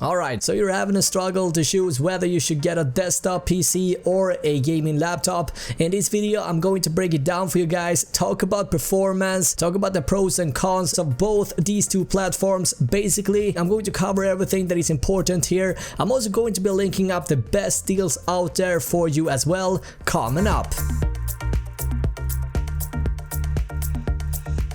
Alright, so you're having a struggle to choose whether you should get a desktop PC or a gaming laptop. In this video, I'm going to break it down for you guys, talk about performance, talk about the pros and cons of both these two platforms. Basically, I'm going to cover everything that is important here. I'm also going to be linking up the best deals out there for you as well, coming up.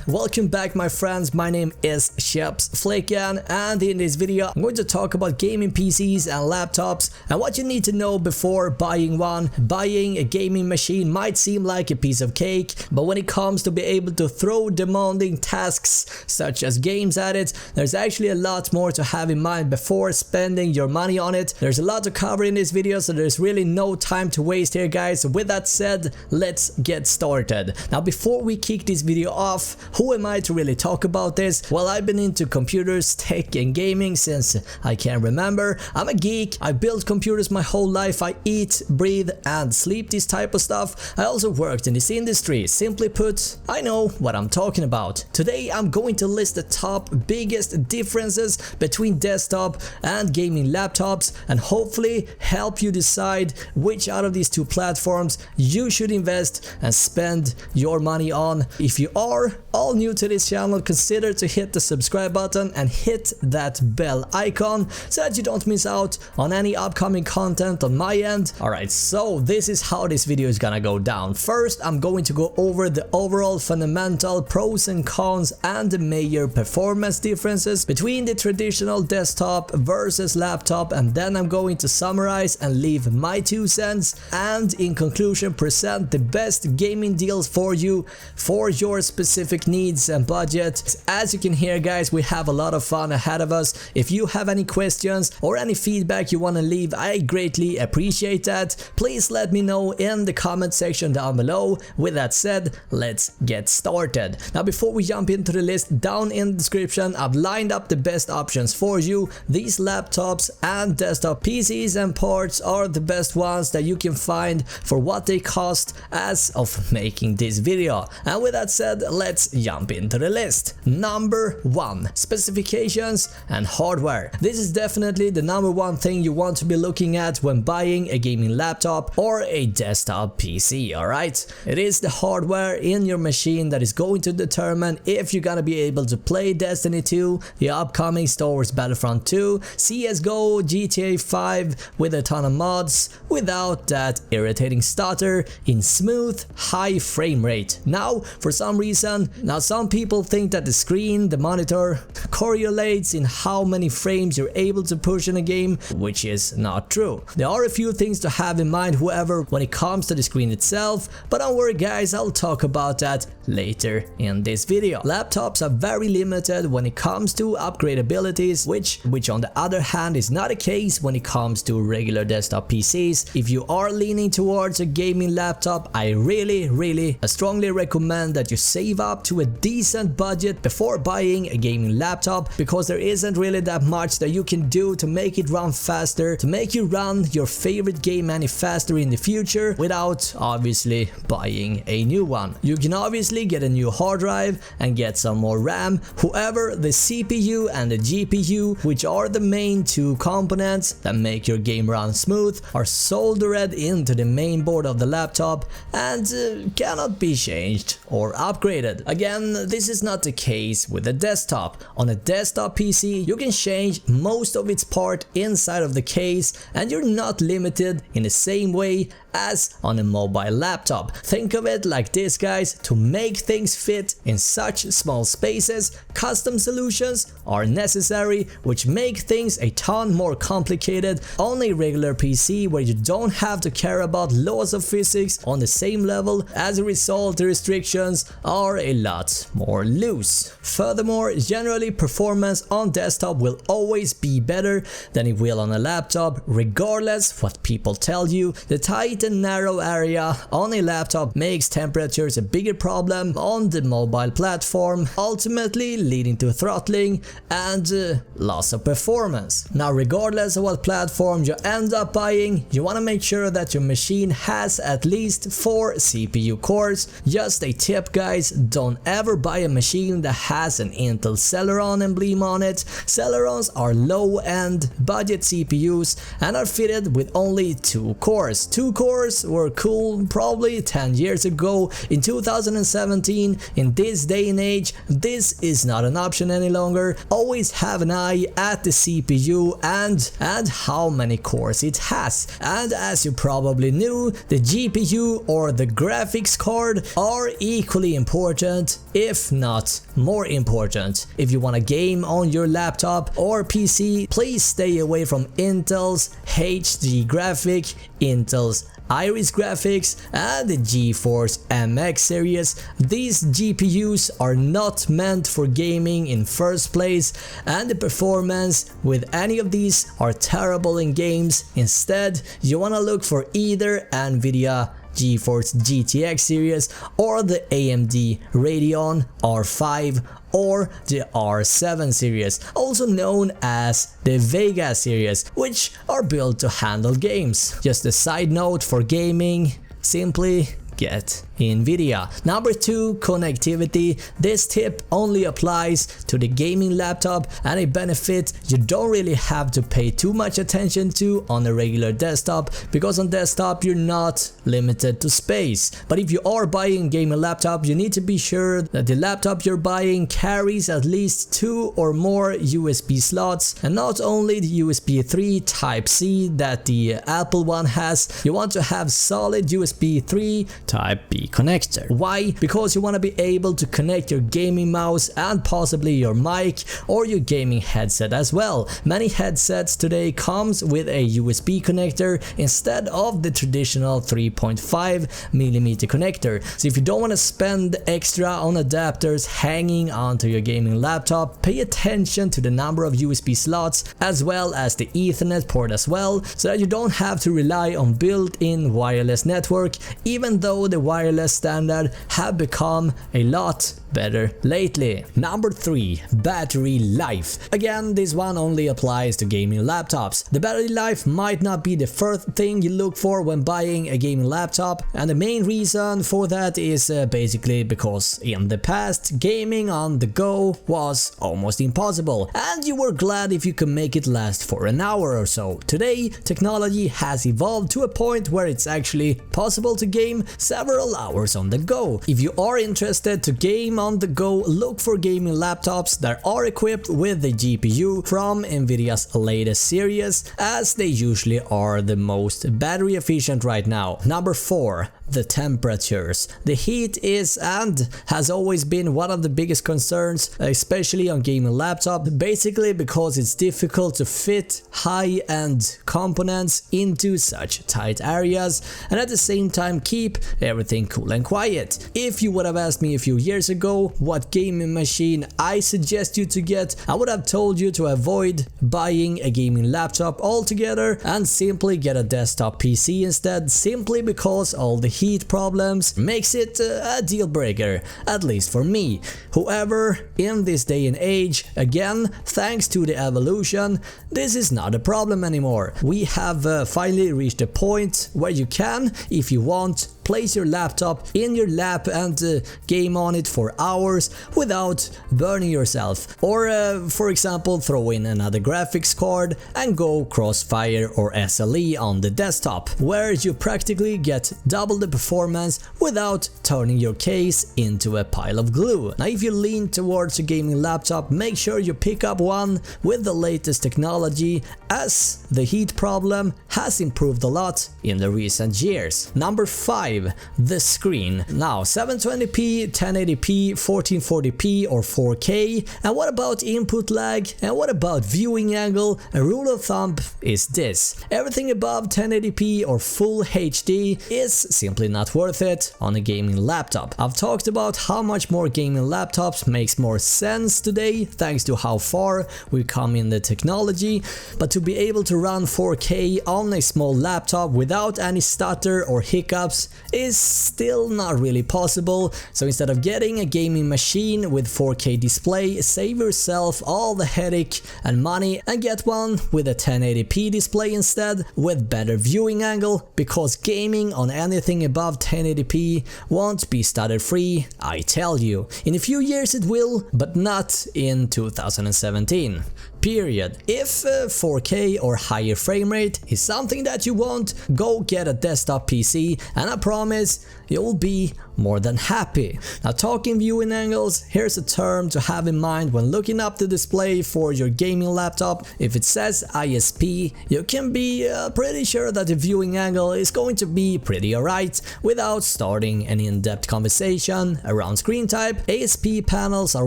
Welcome back my friends, my name is Flicken, and in this video I'm going to talk about gaming PCs and laptops and what you need to know before buying one. Buying a gaming machine might seem like a piece of cake, but when it comes to be able to throw demanding tasks such as games at it, there's actually a lot more to have in mind before spending your money on it. There's a lot to cover in this video, so there's really no time to waste here guys. With that said, let's get started. Now before we kick this video off, who am I to really talk about this? Well, I've been into computers, tech and gaming since I can remember. I'm a geek, I built computers my whole life, I eat, breathe and sleep this type of stuff. I also worked in this industry. Simply put, I know what I'm talking about. Today I'm going to list the top biggest differences between desktop and gaming laptops and hopefully help you decide which out of these two platforms you should invest and spend your money on. If you are all new to this channel, consider to hit the subscribe button and hit that bell icon so that you don't miss out on any upcoming content on my end. Alright, so this is how this video is gonna go down. First, I'm going to go over the overall fundamental pros and cons and the major performance differences between the traditional desktop versus laptop, and then I'm going to summarize and leave my 2 cents and in conclusion present the best gaming deals for you for your specific needs and budget. As you can hear guys, we have a lot of fun ahead of us. If you have any questions or any feedback you want to leave, I greatly appreciate that. Please let me know in the comment section down below. With that said, let's get started. Now before we jump into the list, down in the description I've lined up the best options for you. These laptops and desktop PCs and parts are the best ones that you can find for what they cost as of making this video. And with that said, let's jump into the list. Number 1, specifications and hardware. This is definitely the number one thing you want to be looking at when buying a gaming laptop or a desktop PC, alright? It is the hardware in your machine that is going to determine if you're gonna be able to play Destiny 2, the upcoming Star Wars Battlefront 2, CSGO, GTA 5 with a ton of mods without that irritating stutter in smooth, high frame rate. Now, for some reason, some people think that the screen, the monitor, correlates in how many frames you're able to push in a game, which is not true. There are a few things to have in mind, however, when it comes to the screen itself, but don't worry guys, I'll talk about that later in this video. Laptops are very limited when it comes to upgrade abilities, which on the other hand is not a case when it comes to regular desktop PCs. If you are leaning towards a gaming laptop, I really strongly recommend that you save up to a decent budget before buying a gaming laptop, because there isn't really that much that you can do to make it run faster, to make you run your favorite game any faster in the future without obviously buying a new one. You can obviously get a new hard drive and get some more RAM. However, the CPU and the GPU, which are the main two components that make your game run smooth, are soldered into the main board of the laptop and cannot be changed or upgraded. Again, this is not the case with a desktop. On a desktop PC, you can change most of its part inside of the case and you're not limited in the same way as on a mobile laptop. Think of it like this guys, to make things fit in such small spaces, custom solutions are necessary, which make things a ton more complicated on a regular PC where you don't have to care about laws of physics on the same level. As a result, the restrictions are a lot more loose. Furthermore, generally performance on desktop will always be better than it will on a laptop, regardless what people tell you. The tight tight and narrow area on a laptop makes temperatures a bigger problem on the mobile platform, ultimately leading to throttling and loss of performance. Now, regardless of what platform you end up buying, you want to make sure that your machine has at least 4 CPU cores. Just a tip, guys, don't ever buy a machine that has an Intel Celeron emblem on it. Celerons are low-end budget CPUs and are fitted with only 2 cores. 2 cores were cool probably 10 years ago. In 2017, in this day and age, this is not an option any longer. Always have an eye at the CPU and how many cores it has. And as you probably knew, the GPU or the graphics card are equally important, if not more important. If you want to game on your laptop or PC, please stay away from Intel's HD graphic, Intel's Iris graphics and the GeForce MX series. These GPUs are not meant for gaming in first place, and the performance with any of these are terrible in games. Instead, you want to look for either Nvidia GeForce GTX series or the AMD Radeon R5 or the R7 series, also known as the Vega series, which are built to handle games. Just a side note for gaming, simply get Nvidia. Number 2, connectivity. This tip only applies to the gaming laptop and a benefit you don't really have to pay too much attention to on a regular desktop, because on desktop you're not limited to space. But if you are buying a gaming laptop, you need to be sure that the laptop you're buying carries at least 2 or more USB slots, and not only the USB 3 Type-C that the Apple one has. You want to have solid USB 3 Type-B connector. Why? Because you want to be able to connect your gaming mouse and possibly your mic or your gaming headset as well. Many headsets today comes with a USB connector instead of the traditional 3.5mm connector. So if you don't want to spend extra on adapters hanging onto your gaming laptop, pay attention to the number of USB slots as well as the Ethernet port as well, so that you don't have to rely on built-in wireless network, even though the wireless standard have become a lot better lately. Number 3, battery life. Again, this one only applies to gaming laptops. The battery life might not be the first thing you look for when buying a gaming laptop, and the main reason for that is basically because in the past, gaming on the go was almost impossible, and you were glad if you could make it last for an hour or so. Today, technology has evolved to a point where it's actually possible to game several hours on the go. If you are interested to game on the go, look for gaming laptops that are equipped with the GPU from Nvidia's latest series, as they usually are the most battery efficient right now. Number 4, the temperatures. The heat is and has always been one of the biggest concerns, especially on gaming laptop, basically because it's difficult to fit high-end components into such tight areas and at the same time keep everything cool and quiet. If you would have asked me a few years ago what gaming machine I suggest you to get, I would have told you to avoid buying a gaming laptop altogether and simply get a desktop PC instead, simply because all the heat problems makes it a deal breaker, at least for me. However, in this day and age, again, thanks to the evolution, this is not a problem anymore. We have finally reached a point where you can, if you want, place your laptop in your lap and game on it for hours without burning yourself, or for example throw in another graphics card and go Crossfire or SLE on the desktop, where you practically get double the performance without turning your case into a pile of glue. Now, if you lean towards a gaming laptop, make sure you pick up one with the latest technology, as the heat problem has improved a lot in the recent years. Number 5, the screen. Now 720p, 1080p, 1440p or 4K, and what about input lag, and what about viewing angle? A rule of thumb is this: everything above 1080p or full HD is simply not worth it on a gaming laptop. I've talked about how much more gaming laptops makes more sense today thanks to how far we've come in the technology, but to be able to run 4K on a small laptop without any stutter or hiccups is still not really possible. So instead of getting a gaming machine with 4K display, save yourself all the headache and money and get one with a 1080p display instead with better viewing angle, because gaming on anything above 1080p won't be stutter free, I tell you. In a few years it will, but not in 2017. Period. If 4K or higher frame rate is something that you want, go get a desktop PC and I promise you'll be more than happy. Now, talking viewing angles, here's a term to have in mind when looking up the display for your gaming laptop. If it says ISP, you can be pretty sure that the viewing angle is going to be pretty alright without starting an in-depth conversation around screen type. ASP panels are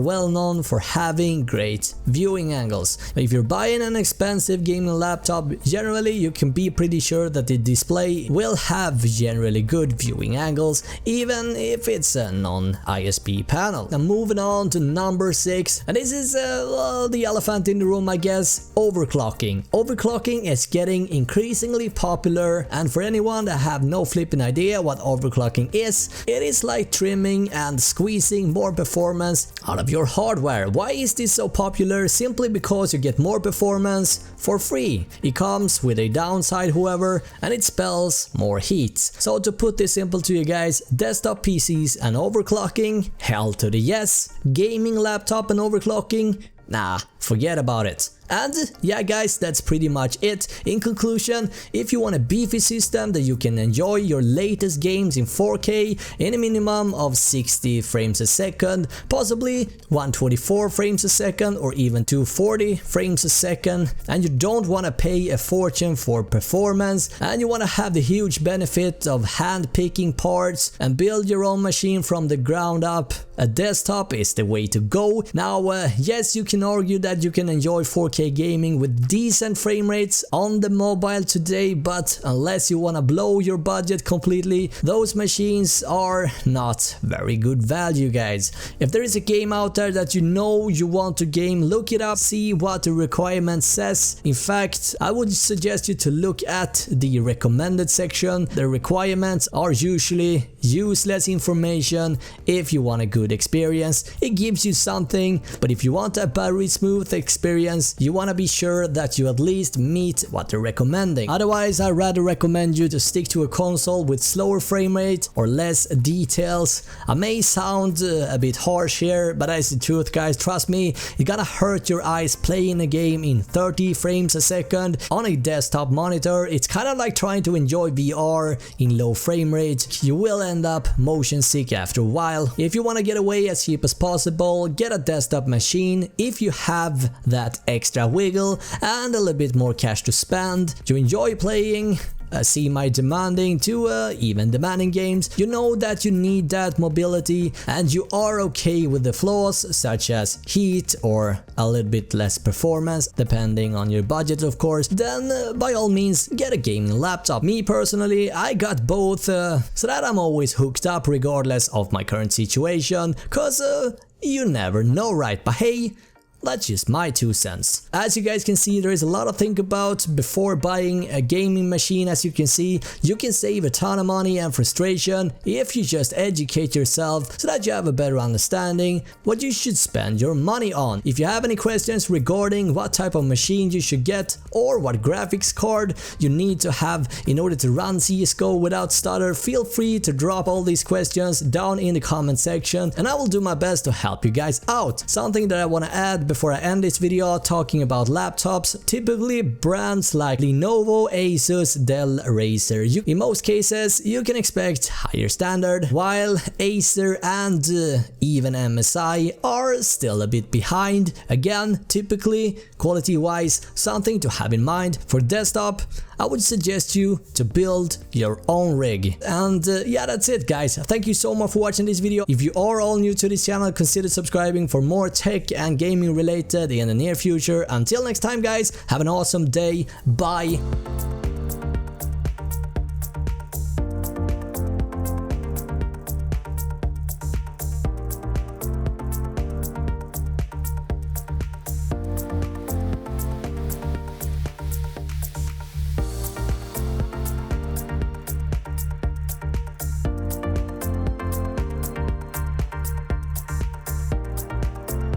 well known for having great viewing angles. If you're buying an expensive gaming laptop, generally you can be pretty sure that the display will have generally good viewing angles, even if it's a non-ISP panel. Now moving on to number 6, and this is the elephant in the room, I guess: overclocking. Overclocking is getting increasingly popular, and for anyone that have no flipping idea what overclocking is, it is like trimming and squeezing more performance out of your hardware. Why is this so popular? Simply because you get more performance for free. It comes with a downside, however, and it spells more heat. So to put this simple to you guys, desktop PCs and overclocking, hell to the yes. Gaming laptop and overclocking, nah, forget about it. And yeah guys, that's pretty much it. In conclusion, if you want a beefy system that you can enjoy your latest games in 4K in a minimum of 60 frames a second, possibly 124 frames a second or even 240 frames a second, and you don't want to pay a fortune for performance, and you want to have the huge benefit of hand picking parts and build your own machine from the ground up, a desktop is the way to go. Now yes, you can argue that you can enjoy 4K gaming with decent frame rates on the mobile today, but unless you want to blow your budget completely, those machines are not very good value, guys. If there is a game out there that you know you want to game, look it up, see what the requirement says. In fact, I would suggest you to look at the recommended section. The requirements are usually useless information. If you want a good experience, it gives you something, but if you want a very smooth experience, you want to be sure that you at least meet what they're recommending. Otherwise, I'd rather recommend you to stick to a console with slower frame rate or less details. I may sound a bit harsh here, but that's the truth, guys. Trust me, it's gonna hurt your eyes playing a game in 30 frames a second on a desktop monitor. It's kind of like trying to enjoy VR in low frame rate. You will end up motion sick after a while. If you want to get away as cheap as possible, get a desktop machine. If you have that extra wiggle and a little bit more cash to spend, you enjoy playing semi-demanding to even demanding games, you know that you need that mobility and you are okay with the flaws such as heat or a little bit less performance depending on your budget, of course, then by all means get a gaming laptop. Me personally, I got both so that I'm always hooked up regardless of my current situation, cause you never know, right? But hey, that's just my 2 cents. As you guys can see, there is a lot to think about before buying a gaming machine. As you can see, you can save a ton of money and frustration if you just educate yourself so that you have a better understanding what you should spend your money on. If you have any questions regarding what type of machine you should get or what graphics card you need to have in order to run CSGO without stutter, feel free to drop all these questions down in the comment section and I will do my best to help you guys out. Something that I want to add before I end this video talking about laptops, typically brands like Lenovo, Asus, Dell, Razer. In most cases, you can expect higher standard, while Acer and even MSI are still a bit behind. Again, typically, quality-wise, something to have in mind. For desktop, I would suggest you to build your own rig. And yeah, that's it guys. Thank you so much for watching this video. If you are all new to this channel, consider subscribing for more tech and gaming related in the near future. Until next time guys, have an awesome day. Bye.